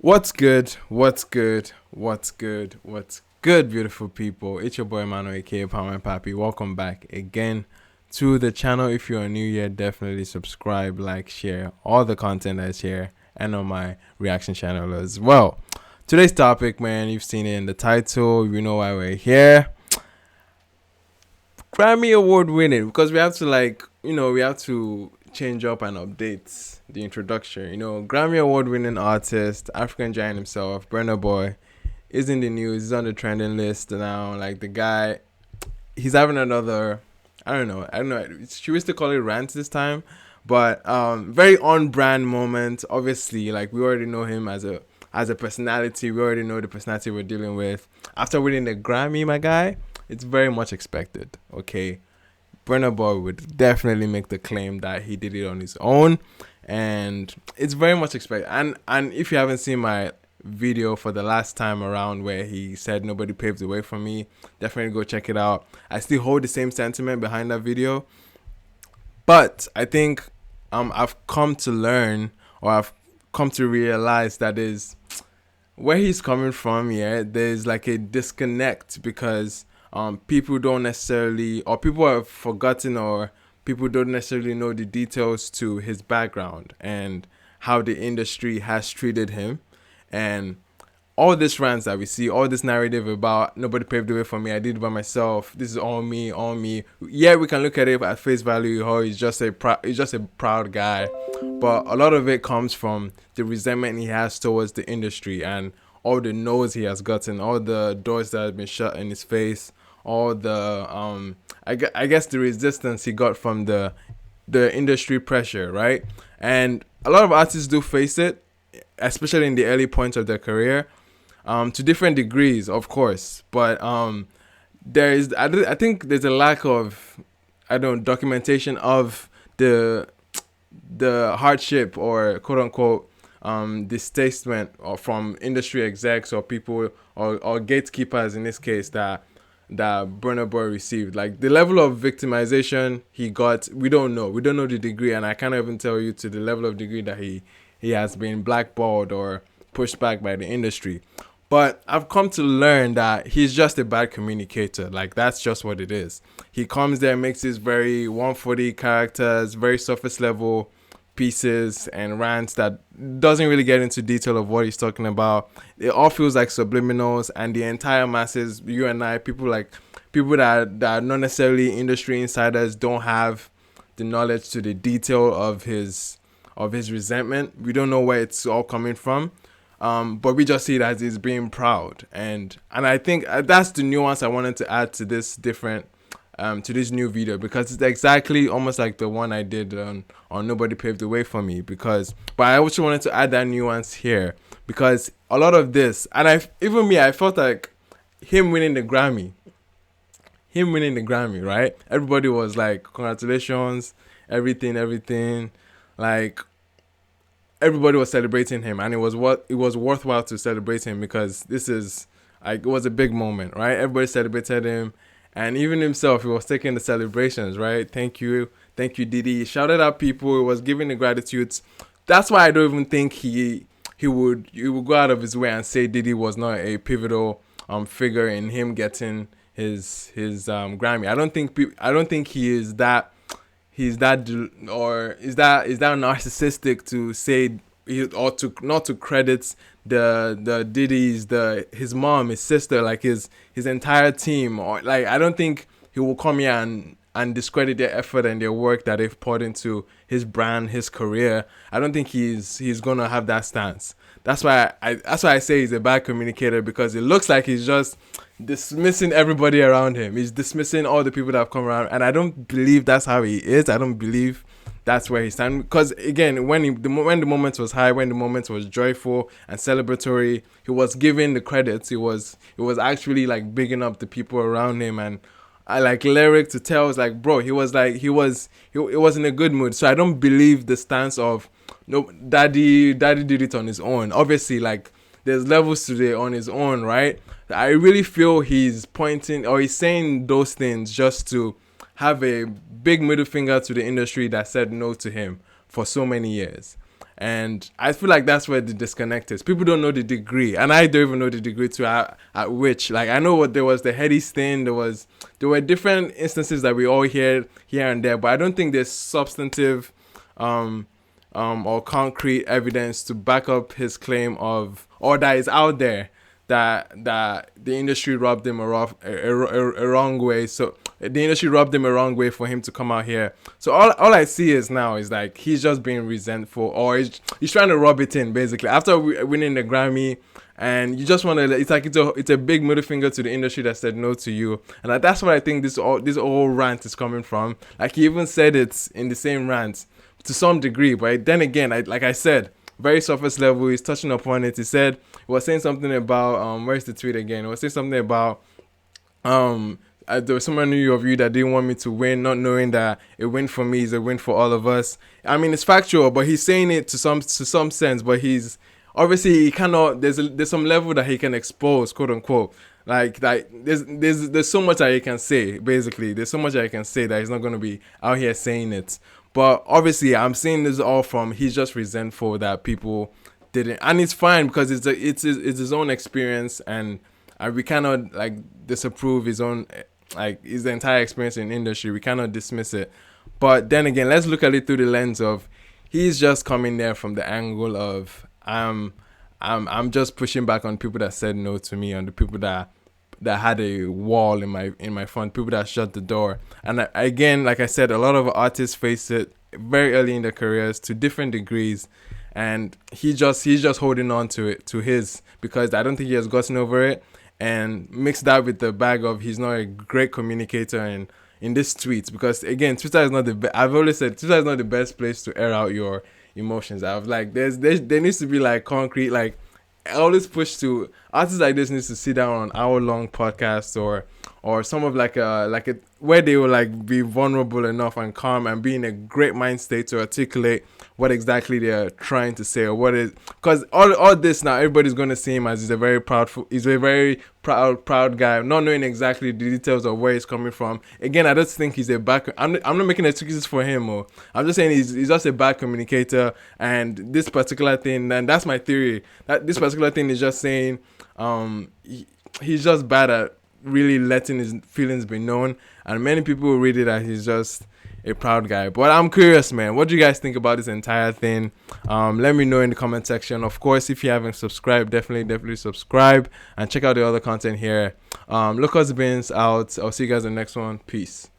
What's good? What's good? What's good? What's good, beautiful people? It's your boy Mano, aka Power Pappy. Welcome back again to the channel. If you're new here, definitely subscribe, like, share all the content that's here, and on my reaction channel as well. Today's topic, man, you've seen it in the title. You know why we're here. Grammy Award winning, because we have to we have to change up and update the introduction. Grammy Award winning artist, African giant himself, Burna Boy, is in the news. He's on the trending list now. Like the guy, he's having another. I don't know. She used to call it rants this time, but very on brand moment. Obviously, like we already know him as a personality. We already know the personality we're dealing with. After winning the Grammy, my guy, it's very much expected. Okay, Burna Boy would definitely make the claim that he did it on his own, and it's very much expected. And if you haven't seen my video for the last time around where he said nobody paved the way for me, definitely go check it out. I still hold the same sentiment behind that video, but I think I've come to learn, or I've come to realize that is where he's coming from. Yeah, there's like a disconnect because people don't necessarily, or people have forgotten, or people don't necessarily know the details to his background and how the industry has treated him. And all this rants that we see, all this narrative about nobody paved the way for me, I did it by myself, this is all me, all me. Yeah, we can look at it at face value, oh, he's just a proud guy, but a lot of it comes from the resentment he has towards the industry and all the no's he has gotten, all the doors that have been shut in his face, all the I guess the resistance he got from the industry pressure, right? And a lot of artists do face it, especially in the early points of their career, to different degrees, of course. But I think there's a lack of, I don't know, documentation of the hardship, or quote unquote distastement, or from industry execs or people, or gatekeepers in this case, that Burna Boy received. Like the level of victimization he got, we don't know. We don't know the degree, and I can't even tell you to the level of degree that he has been blackballed or pushed back by the industry. But I've come to learn that he's just a bad communicator. Like that's just what it is. He comes there, makes his very 140 characters, very surface level pieces and rants that doesn't really get into detail of what he's talking about. It all feels like subliminals, and the entire masses, you and I, people that are not necessarily industry insiders, don't have the knowledge to the detail of his resentment. We don't know where it's all coming from. But we just see it as he's being proud, and I think that's the nuance I wanted to add to this to this new video, because it's exactly almost like the one I did on Nobody Paved the Way for Me. But I also wanted to add that nuance here, because a lot of this, and I felt like him winning the Grammy, right? Everybody was like, congratulations, everything, like everybody was celebrating him, and it was worthwhile to celebrate him, because this is like, it was a big moment, right? Everybody celebrated him, and even himself, he was taking the celebrations, right? Thank you, Diddy. He shouted at people, he was giving the gratitudes. That's why I don't even think he would go out of his way and say Diddy was not a pivotal figure in him getting his Grammy. I don't think he is that, or is that narcissistic to say, or to not to credit the Diddy's, his mom, his sister, like his entire team, or like, I don't think he will come here and discredit their effort and their work that they've poured into his brand, his career. I don't think he's gonna have that stance. That's why I say he's a bad communicator, because it looks like he's just dismissing everybody around him. He's dismissing all the people that have come around, and I don't believe that's how he is. I don't believe that's where he stands. Because again, when the moment was high, when the moment was joyful and celebratory, he was giving the credits. It was actually like bigging up the people around him, and I like lyric to tell. It's like, bro, he was in a good mood. So I don't believe the stance of, no, daddy did it on his own. Obviously, like there's levels to it on his own, right? I really feel he's pointing, or he's saying those things just to have a big middle finger to the industry that said no to him for so many years. And I feel like that's where the disconnect is. People don't know the degree, and I don't even know the degree to at which. Like I know what there was the heady thing, there were different instances that we all hear here and there, but I don't think there's substantive or concrete evidence to back up his claim of, or that is out there, that the industry rubbed him a wrong way. So the industry rubbed him a wrong way for him to come out here. So all I see is now is like he's just being resentful, or he's trying to rub it in basically after winning the Grammy. And you just want to, it's like it's a big middle finger to the industry that said no to you. And that's what I think this whole rant is coming from. Like he even said it in the same rant to some degree, but then again, like I said, very surface level. He's touching upon it. He was saying something about where's the tweet again? He was saying something about there was someone knew of you that didn't want me to win, not knowing that a win for me is a win for all of us. I mean, it's factual, but he's saying it to some sense. But he's obviously he cannot. There's some level that he can expose, quote unquote. Like there's so much that he can say. Basically, there's so much that he can say that he's not going to be out here saying it. But obviously, I'm seeing this all from he's just resentful that people didn't, and it's fine because it's his own experience, and we cannot like disapprove his own like his entire experience in industry. We cannot dismiss it. But then again, let's look at it through the lens of he's just coming there from the angle of I'm just pushing back on people that said no to me, on the people that had a wall in my front, people that shut the door. And again, like I said, a lot of artists face it very early in their careers to different degrees, and he's just holding on to it, to his, because I don't think he has gotten over it. And mix that with the bag of he's not a great communicator in this tweet, because again, Twitter is not I've always said Twitter is not the best place to air out your emotions. I've like there needs to be like concrete, like I always push to artists like this needs to sit down on hour-long podcasts or some of like a where they will like be vulnerable enough and calm and be in a great mind state to articulate what exactly they're trying to say, or what is, because all this now everybody's going to see him as he's a very proud guy, not knowing exactly the details of where he's coming from. Again, I just think he's a bad, I'm not making excuses for him, or I'm just saying he's just a bad communicator. And this particular thing, and that's my theory, that this particular thing is just saying he's just bad at really letting his feelings be known, and many people read it as he's just a proud guy. But I'm curious, man, what do you guys think about this entire thing? Let me know in the comment section. Of course, if you haven't subscribed, definitely subscribe and check out the other content here. Lucas Bins out. I'll see you guys in the next one. Peace.